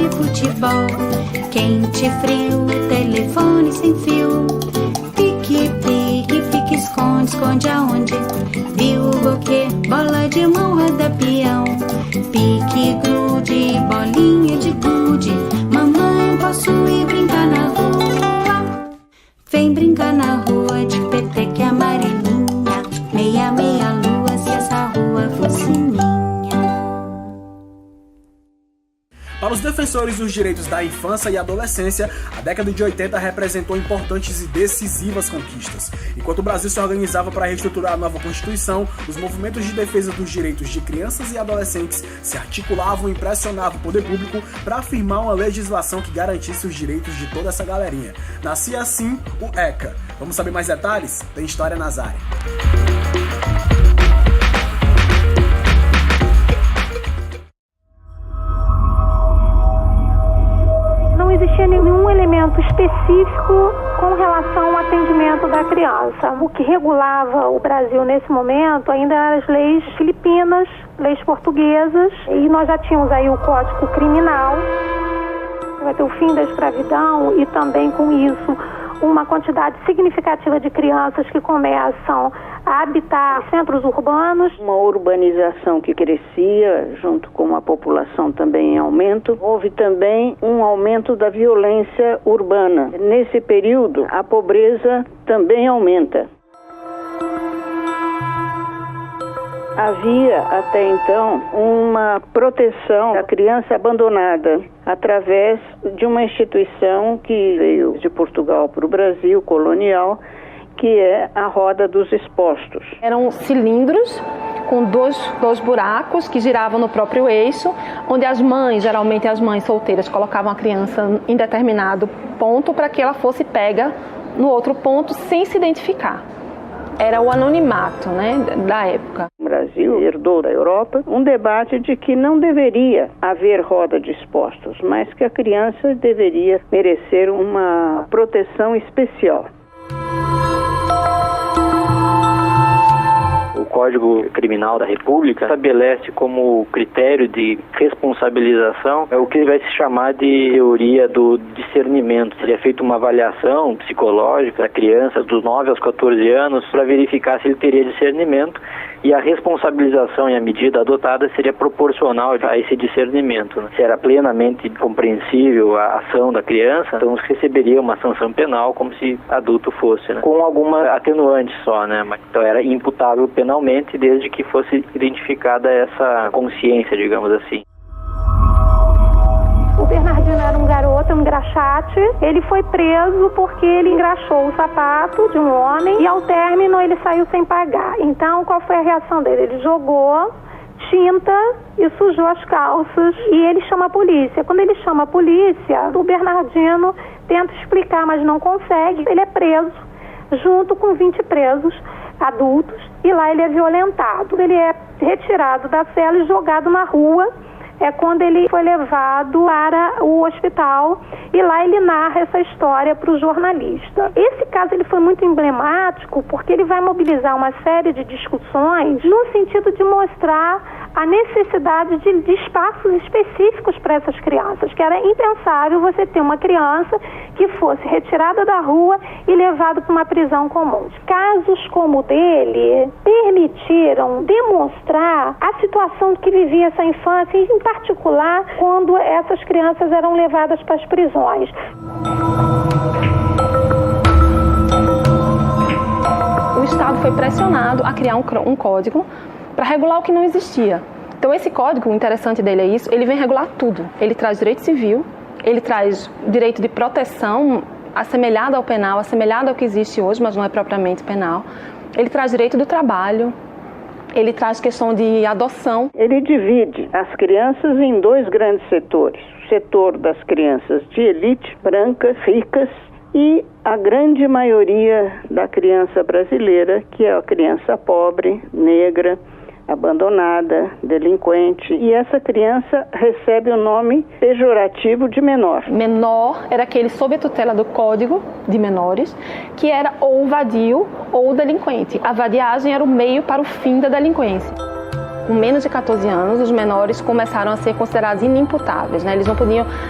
de futebol. Quente, frio, telefone sem fio. Pique, pique, fique, esconde, esconde aonde? Viu o quê? Bola de mão, roda peão. Pique, grude, bolinha de gude. Mamãe, posso ir brincar na rua? Vem brincar na rua de peteca e amarelinha. Meia, meia lua, se essa rua fosse minha. Para os defensores dos direitos da infância e adolescência, a década de 80 representou importantes e decisivas conquistas. Enquanto o Brasil se organizava para reestruturar a nova Constituição, os movimentos de defesa dos direitos de crianças e adolescentes se articulavam e pressionavam o poder público para afirmar uma legislação que garantisse os direitos de toda essa galerinha. Nascia assim o ECA. Vamos saber mais detalhes? Tem história nas áreas. Não existia nenhum elemento específico com relação ao atendimento da criança. O que regulava o Brasil nesse momento ainda eram as leis filipinas, leis portuguesas, e nós já tínhamos aí o Código Criminal. Vai ter o fim da escravidão e também com isso uma quantidade significativa de crianças que começam a habitar centros urbanos. Uma urbanização que crescia junto com a população também em aumento. Houve também um aumento da violência urbana. Nesse período, a pobreza também aumenta. Havia até então uma proteção da criança abandonada através de uma instituição que veio de Portugal para o Brasil, colonial, que é a Roda dos Expostos. Eram cilindros com dois buracos que giravam no próprio eixo, onde as mães, geralmente as mães solteiras, colocavam a criança em determinado ponto para que ela fosse pega no outro ponto sem se identificar. Era o anonimato, da época. O Brasil herdou da Europa um debate de que não deveria haver roda de expostos, mas que a criança deveria merecer uma proteção especial. O Código Criminal da República estabelece como critério de responsabilização o que vai se chamar de teoria do discernimento. Seria feita uma avaliação psicológica da criança dos 9 aos 14 anos para verificar se ele teria discernimento, e a responsabilização e a medida adotada seria proporcional a esse discernimento. Se era plenamente compreensível a ação da criança, então receberia uma sanção penal como se adulto fosse, com alguma atenuante só, Então era imputável penalmente desde que fosse identificada essa consciência, digamos assim. O Bernardino era um garoto, um engraxate. Ele foi preso porque ele engraxou o sapato de um homem e ao término ele saiu sem pagar. Então, qual foi a reação dele? Ele jogou tinta e sujou as calças e ele chama a polícia. Quando ele chama a polícia, o Bernardino tenta explicar, mas não consegue. Ele é preso junto com 20 presos adultos e lá ele é violentado. Ele é retirado da cela e jogado na rua. É quando ele foi levado para o hospital e lá ele narra essa história para o jornalista. Esse caso ele foi muito emblemático porque ele vai mobilizar uma série de discussões no sentido de mostrar a necessidade de espaços específicos para essas crianças, que era impensável você ter uma criança que fosse retirada da rua e levada para uma prisão comum. Casos como o dele permitiram demonstrar a situação que vivia essa infância, em particular quando essas crianças eram levadas para as prisões. O Estado foi pressionado a criar um código para regular o que não existia. Então esse código, o interessante dele é isso, ele vem regular tudo. Ele traz direito civil, ele traz direito de proteção assemelhado ao penal, assemelhado ao que existe hoje, mas não é propriamente penal. Ele traz direito do trabalho, ele traz questão de adoção. Ele divide as crianças em 2 grandes setores. O setor das crianças de elite, brancas, ricas, e a grande maioria da criança brasileira, que é a criança pobre, negra, abandonada, delinquente, e essa criança recebe o nome pejorativo de menor. Menor era aquele sob a tutela do Código de Menores, que era ou vadio ou delinquente. A vadiagem era o meio para o fim da delinquência. Com menos de 14 anos, os menores começaram a ser considerados inimputáveis, né?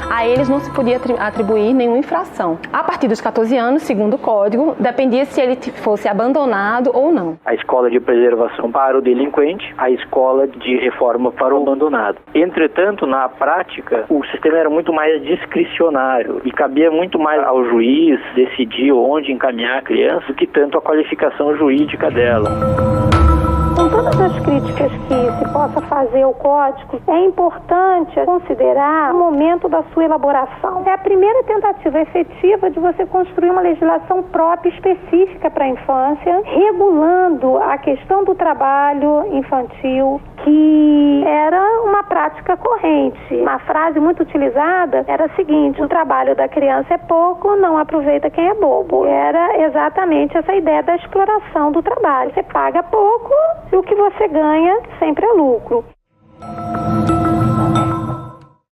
A eles não se podia atribuir nenhuma infração. A partir dos 14 anos, segundo o Código, dependia se ele fosse abandonado ou não. A escola de preservação para o delinquente, a escola de reforma para o abandonado. Entretanto, na prática, o sistema era muito mais discricionário e cabia muito mais ao juiz decidir onde encaminhar a criança do que tanto a qualificação jurídica dela. Com todas as críticas que se possa fazer ao Código, é importante considerar o momento da sua elaboração. É a primeira tentativa efetiva de você construir uma legislação própria específica para a infância, regulando a questão do trabalho infantil, que era uma prática corrente. Uma frase muito utilizada era a seguinte: o trabalho da criança é pouco, não aproveita quem é bobo. Era exatamente essa ideia da exploração do trabalho. Você paga pouco e o que você ganha sempre é lucro.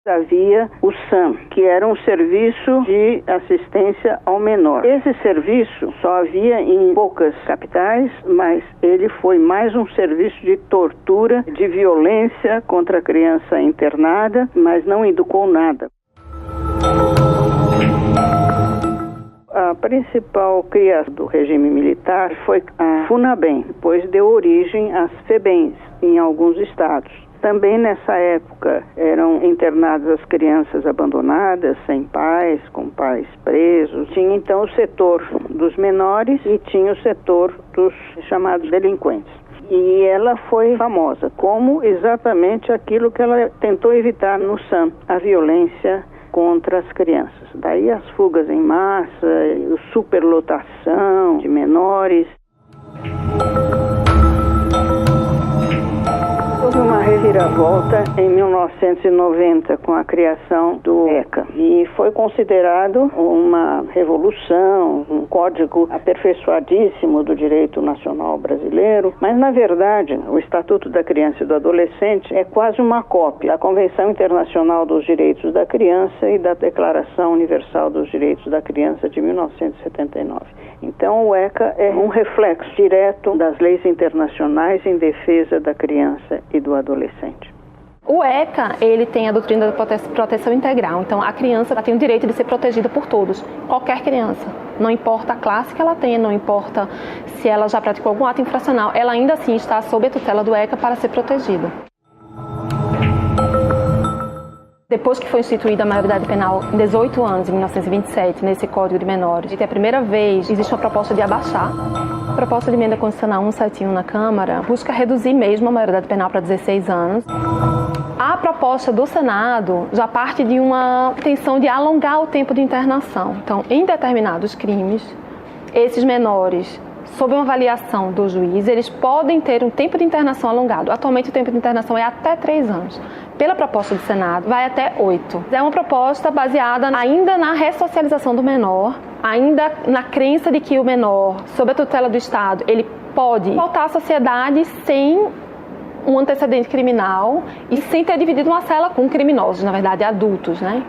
Havia o SAM, que era um serviço de assistência ao menor. Esse serviço só havia em poucas capitais, mas ele foi mais um serviço de tortura, de violência contra a criança internada, mas não educou nada. A principal criação do regime militar foi a FUNABEM, depois deu origem às FEBEMs em alguns estados. Também nessa época eram internadas as crianças abandonadas, sem pais, com pais presos. Tinha então o setor dos menores e tinha o setor dos chamados delinquentes. E ela foi famosa como exatamente aquilo que ela tentou evitar no SAM, a violência contra as crianças. Daí as fugas em massa, a superlotação de menores. Houve uma reviravolta em 1990 com a criação do ECA e foi considerado uma revolução, um código aperfeiçoadíssimo do direito nacional brasileiro, mas na verdade o Estatuto da Criança e do Adolescente é quase uma cópia da Convenção Internacional dos Direitos da Criança e da Declaração Universal dos Direitos da Criança de 1979. Então o ECA é um reflexo direto das leis internacionais em defesa da criança e do adolescente. O ECA, ele tem a doutrina da proteção integral, então a criança tem o direito de ser protegida por todos, qualquer criança. Não importa a classe que ela tenha, não importa se ela já praticou algum ato infracional, ela ainda assim está sob a tutela do ECA para ser protegida. Depois que foi instituída a maioridade penal em 18 anos, em 1927, nesse Código de Menores, e a primeira vez existe uma proposta de abaixar. A proposta de emenda constitucional 171 na Câmara busca reduzir mesmo a maioridade penal para 16 anos. A proposta do Senado já parte de uma intenção de alongar o tempo de internação. Então, em determinados crimes, esses menores, sob uma avaliação do juiz, eles podem ter um tempo de internação alongado. Atualmente, o tempo de internação é até 3 anos. Pela proposta do Senado, vai até 8. É uma proposta baseada ainda na ressocialização do menor, ainda na crença de que o menor, sob a tutela do Estado, ele pode voltar à sociedade sem um antecedente criminal e sem ter dividido uma cela com criminosos, na verdade, adultos, né?